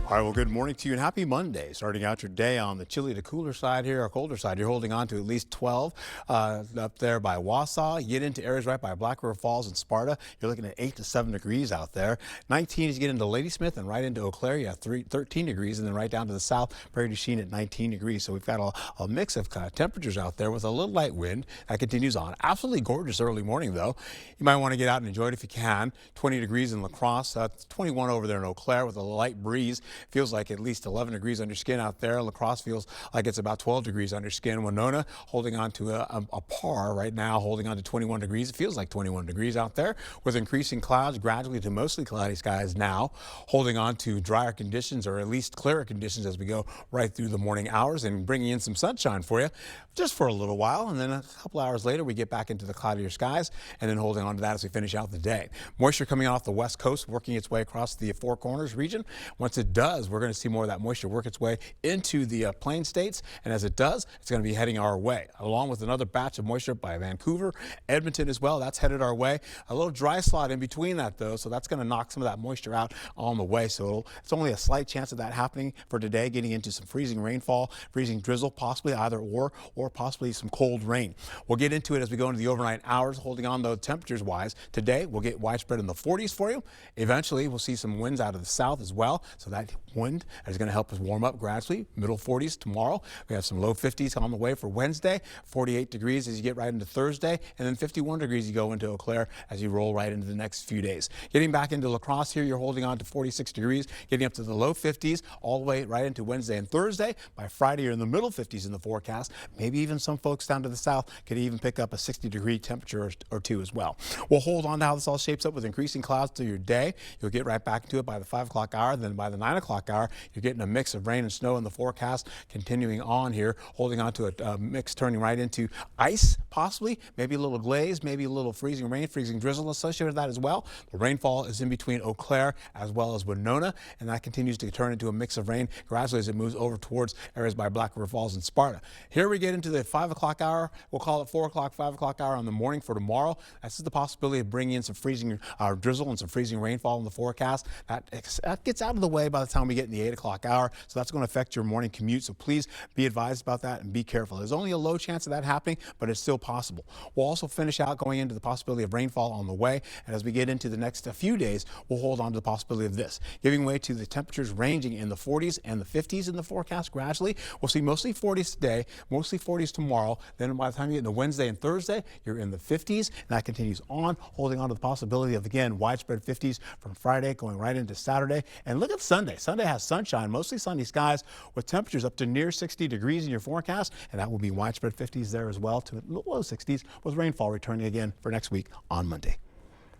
All right, well, good morning to you and happy Monday. Starting out your day on the chilly to cooler side here, or colder side. You're holding on to at least 12 up there by Wausau. You get into areas right by Black River Falls and Sparta. You're looking at 8 to 7 degrees out there. 19 as you get into Ladysmith and right into Eau Claire. You have 13 degrees, and then right down to the south, Prairie du Chien at 19 degrees. So we've got a mix of temperatures out there with a little light wind that continues on. Absolutely gorgeous early morning, though. You might want to get out and enjoy it if you can. 20 degrees in La Crosse, 21 over there in Eau Claire with a light breeze. Feels like at least 11 degrees under skin out there. La Crosse feels like it's about 12 degrees under skin. Winona holding on to a par right now, holding on to 21 degrees. It feels like 21 degrees out there with increasing clouds, gradually to mostly cloudy skies now, holding on to drier conditions or at least clearer conditions as we go right through the morning hours and bringing in some sunshine for you just for a little while. And then a couple hours later, we get back into the cloudier skies and then holding on to that as we finish out the day. Moisture coming off the west coast, working its way across the Four Corners region. Once it does, we're going to see more of that moisture work its way into the plain states, and as it does, it's going to be heading our way, along with another batch of moisture by Vancouver, Edmonton as well. That's headed our way. A little dry slot in between that, though, so that's going to knock some of that moisture out on the way. So it's only a slight chance of that happening for today, getting into some freezing rainfall, freezing drizzle, possibly either or possibly some cold rain. We'll get into it as we go into the overnight hours, holding on though temperatures-wise. Today, we'll get widespread in the 40s for you. Eventually, we'll see some winds out of the south as well, so that wind is going to help us warm up gradually. Middle 40s tomorrow. We have some low 50s on the way for Wednesday. 48 degrees as you get right into Thursday, and then 51 degrees you go into Eau Claire as you roll right into the next few days. Getting back into La Crosse here, you're holding on to 46 degrees, getting up to the low 50s all the way right into Wednesday and Thursday. By Friday, you're in the middle 50s in the forecast. Maybe even some folks down to the south could even pick up a 60-degree temperature or two as well. We'll hold on to how this all shapes up with increasing clouds through your day. You'll get right back into it by the 5 o'clock hour. Then by the 9 o'clock hour, you're getting a mix of rain and snow in the forecast continuing on here, holding on to a mix turning right into ice, possibly, maybe a little glaze, maybe a little freezing rain, freezing drizzle associated with that as well. The rainfall is in between Eau Claire as well as Winona, and that continues to turn into a mix of rain gradually as it moves over towards areas by Black River Falls and Sparta. Here we get into the 5 o'clock hour. We'll call it 4 o'clock, 5 o'clock hour on the morning for tomorrow. This is the possibility of bringing in some freezing drizzle and some freezing rainfall in the forecast. That gets out of the way by the time we get in the 8 o'clock hour, so that's going to affect your morning commute. So please be advised about that and be careful. There's only a low chance of that happening, but it's still possible. We'll also finish out going into the possibility of rainfall on the way, and as we get into the next few days, we'll hold on to the possibility of this, giving way to the temperatures ranging in the 40s and the 50s in the forecast gradually. We'll see mostly 40s today, mostly 40s tomorrow. Then by the time you get into Wednesday and Thursday, you're in the 50s, and that continues on, holding on to the possibility of, again, widespread 50s from Friday going right into Saturday. And look at Sunday. Sunday has sunshine, mostly sunny skies with temperatures up to near 60 degrees in your forecast, and that will be widespread 50s there as well to low 60s with rainfall returning again for next week on Monday.